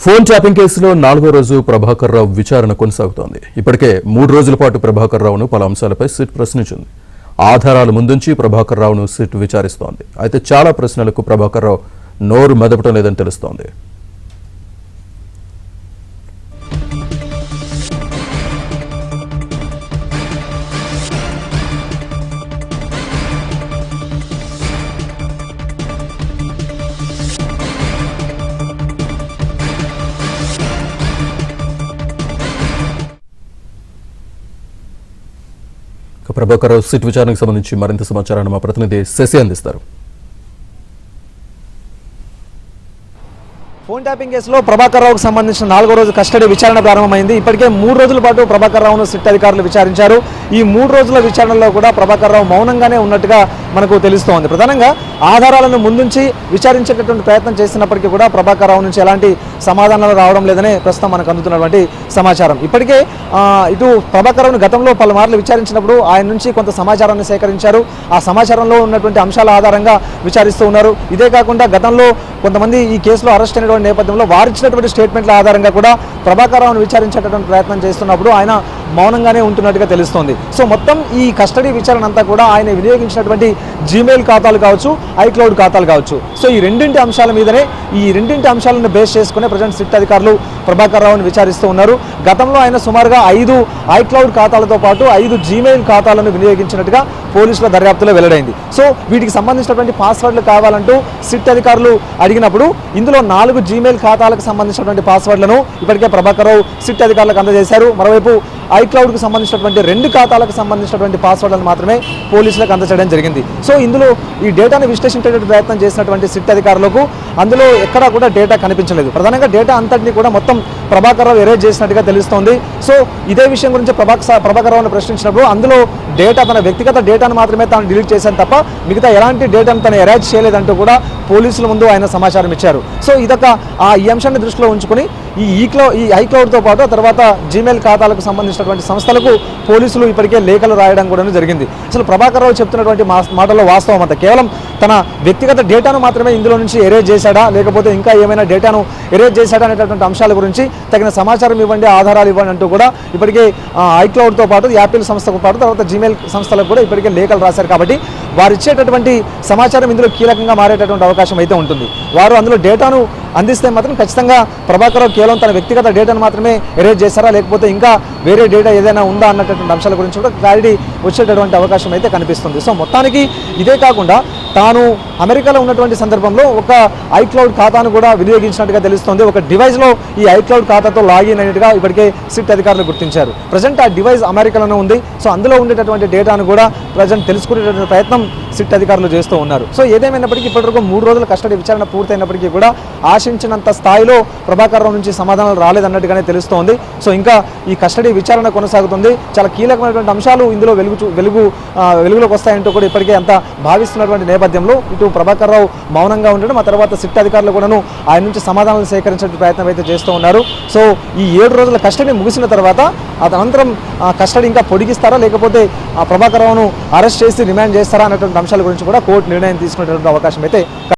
Phone tapping కేసులో 4వ రోజు ప్రభాకర్ రావు విచారణ కొనసాగుతోంది. ఇప్పటికే 3 రోజుల పాటు ప్రభాకర్ రావును పలు అంశాలపై సిట్ ప్రశ్నించింది. ఆధారాలు ముందుంచి ప్రభాకర్ రావును సిట్ విచారిస్తోంది. అయితే చాలా ప్రశ్నలకు ప్రభాకర్ రావు నోరు మెదపడం లేదని తెలుస్తోంది. ప్రభాకర్ రావు సిట్ విచారణకు సంబంధించి మరింత సమాచారాన్ని మా ప్రతినిధి శశి అందిస్తారు. ఫోన్ ట్యాపింగ్ కేసులో ప్రభాకర్ రావుకు సంబంధించిన 4వ రోజు కస్టడీ విచారణ ప్రారంభమైంది. ఇప్పటికే 3 రోజుల పాటు ప్రభాకర్ రావును సిట్ అధికారులు విచారించారు. ఈ 3 రోజుల విచారణలో కూడా ప్రభాకర్ రావు మౌనంగానే ఉన్నట్టుగా మనకు తెలుస్తోంది. ప్రధానంగా ఆధారాలను ముందుంచి విచారించేటటువంటి ప్రయత్నం చేసినప్పటికీ కూడా ప్రభాకర్ రావు నుంచి ఎలాంటి సమాధానాలు రావడం లేదనే ప్రస్తుతం మనకు అందుతున్నటువంటి సమాచారం. ఇప్పటికే ఇటు ప్రభాకర్ రావును గతంలో పలుమార్లు విచారించినప్పుడు ఆయన నుంచి కొంత సమాచారాన్ని సేకరించారు. ఆ సమాచారంలో ఉన్నటువంటి అంశాల ఆధారంగా విచారిస్తూ ఉన్నారు. ఇదే కాకుండా గతంలో కొంతమంది ఈ కేసులో అరెస్ట్ అయినటువంటి నేపథ్యంలో వారిచ్చినటువంటి స్టేట్మెంట్ల ఆధారంగా కూడా ప్రభాకర్ రావును విచారించేటటువంటి ప్రయత్నం చేస్తున్నప్పుడు ఆయన మౌనంగానే ఉంటున్నట్టుగా తెలుస్తోంది. సో మొత్తం ఈ కస్టడీ విచారణ అంతా కూడా ఆయన వినియోగించినటువంటి జీమెయిల్ ఖాతాలు కావచ్చు, ఐక్లౌడ్ ఖాతాలు కావచ్చు. సో ఈ రెండింటి అంశాల మీదనే ఈ రెండింటి అంశాలను బేస్ చేసుకునే ప్రజెంట్ సిట్ అధికారులు ప్రభాకర్ రావును విచారిస్తూ ఉన్నారు. గతంలో ఆయన సుమారుగా 5 ఐక్లౌడ్ ఖాతాలతో పాటు 5 జీమెయిల్ ఖాతాలను వినియోగించినట్టుగా పోలీసుల దర్యాప్తులో వెల్లడైంది. సో వీటికి సంబంధించినటువంటి పాస్వర్డ్లు కావాలంటూ సిట్ అధికారులు అడిగినప్పుడు ఇందులో 4 జీమెయిల్ ఖాతాలకు సంబంధించినటువంటి పాస్వర్డ్లను ఇప్పటికే ప్రభాకర్ రావు సిట్ అధికారులకు అందజేశారు. మరోవైపు ఐక్లౌడ్కు సంబంధించినటువంటి 2 ఖాతాలకు సంబంధించినటువంటి పాస్వర్డ్లను మాత్రమే పోలీసులకు అందజేయడం జరిగింది. సో ఇందులో ఈ డేటాను విశ్లేషించేటువంటి ప్రయత్నం చేసినటువంటి సిట్ అధికారులకు అందులో ఎక్కడా కూడా డేటా కనిపించలేదు. ప్రధానంగా డేటా అంతటినీ కూడా మొత్తం ప్రభాకర్ రావు ఎరేజ్ చేసినట్టుగా తెలుస్తోంది. సో ఇదే విషయం గురించి ప్రభాకర్ రావును ప్రశ్నించినప్పుడు అందులో డేటా తన వ్యక్తిగత డేటాను మాత్రమే తాను డిలీట్ చేశాను తప్ప మిగతా ఎలాంటి డేటాను తను ఎరేజ్ చేయలేదంటూ కూడా పోలీసుల ముందు ఆయన సమాచారం ఇచ్చారు. సో ఇదొక ఈ అంశాన్ని దృష్టిలో ఉంచుకుని ఈ ఐక్లౌడ్తో పాటు తర్వాత జీమెయిల్ ఖాతాలకు సంబంధించినటువంటి సంస్థలకు పోలీసులు ఇప్పటికే లేఖలు రాయడం కూడా జరిగింది. అసలు ప్రభాకర్ రావు చెప్తున్నటువంటి మాటల్లో వాస్తవం అంతా కేవలం తన వ్యక్తిగత డేటాను మాత్రమే ఇందులో నుంచి ఎరేజ్ చేశాడా, లేకపోతే ఇంకా ఏమైనా డేటాను ఎరేజ్ చేశాడా అనేటటువంటి అంశాల గురించి తగిన సమాచారం ఇవ్వండి, ఆధారాలు ఇవ్వండి అంటూ కూడా ఇప్పటికే ఐక్లౌడ్తో పాటు యాపిల్ సంస్థతో పాటు తర్వాత జీమెయిల్ సంస్థలకు కూడా ఇప్పటికే లేఖలు రాశారు. కాబట్టి వారు ఇచ్చేటటువంటి సమాచారం ఇందులో కీలకంగా మారేటటువంటి అవకాశం అయితే ఉంటుంది. వారు అందులో డేటాను అందిస్తే మాత్రం ఖచ్చితంగా ప్రభాకర్ రావు కేవలం తన వ్యక్తిగత డేటాను మాత్రమే ఎరేజ్ చేశారా, లేకపోతే ఇంకా వేరే డేటా ఏదైనా ఉందా అన్నటువంటి అంశాల గురించి కూడా క్లారిటీ వచ్చేటటువంటి అవకాశం అయితే కనిపిస్తుంది. సో మొత్తానికి ఇదే కాకుండా తాను అమెరికాలో ఉన్నటువంటి సందర్భంలో ఒక ఐక్లౌడ్ ఖాతాను కూడా వినియోగించినట్టుగా తెలుస్తుంది. ఒక డివైస్లో ఈ ఐక్లౌడ్ ఖాతాతో లాగిన్ అయినట్టుగా ఇప్పటికే సిట్ అధికారులు గుర్తించారు. ప్రజెంట్ ఆ డివైస్ అమెరికాలోనే ఉంది. సో అందులో ఉండేటటువంటి డేటాను కూడా ప్రజెంట్ తెలుసుకునేటటువంటి ప్రయత్నం సిట్ అధికారులు చేస్తూ ఉన్నారు. సో ఏదేమైనప్పటికీ ఇప్పటివరకు 3 రోజుల కస్టడీ విచారణ పూర్తయినప్పటికీ కూడా ఆశించినంత స్థాయిలో ప్రభాకర్ రావు నుంచి సమాధానాలు రాలేదన్నట్టుగానే తెలుస్తోంది. సో ఇంకా ఈ కస్టడీ విచారణ కొనసాగుతుంది. చాలా కీలకమైనటువంటి అంశాలు ఇందులో వెలుగులోకి వస్తాయంటూ కూడా ఇప్పటికే అంతా భావిస్తున్నటువంటి నేపథ్యంలో ఇటు ప్రభాకర్ రావు మౌనంగా ఉండడం, ఆ తర్వాత సిట్ అధికారులు కూడాను ఆయన నుంచి సమాధానాలు సేకరించే ప్రయత్నం అయితే చేస్తూ ఉన్నారు. సో ఈ 7 రోజుల కస్టడీ ముగిసిన తర్వాత అనంతరం కస్టడీ ఇంకా పొడిగిస్తారా, లేకపోతే ప్రభాకర్ రావును అరెస్ట్ చేసి రిమాండ్ చేస్తారా అనేటువంటి అంశాల గురించి కూడా కోర్టు నిర్ణయం తీసుకునేటువంటి అవకాశం అయితే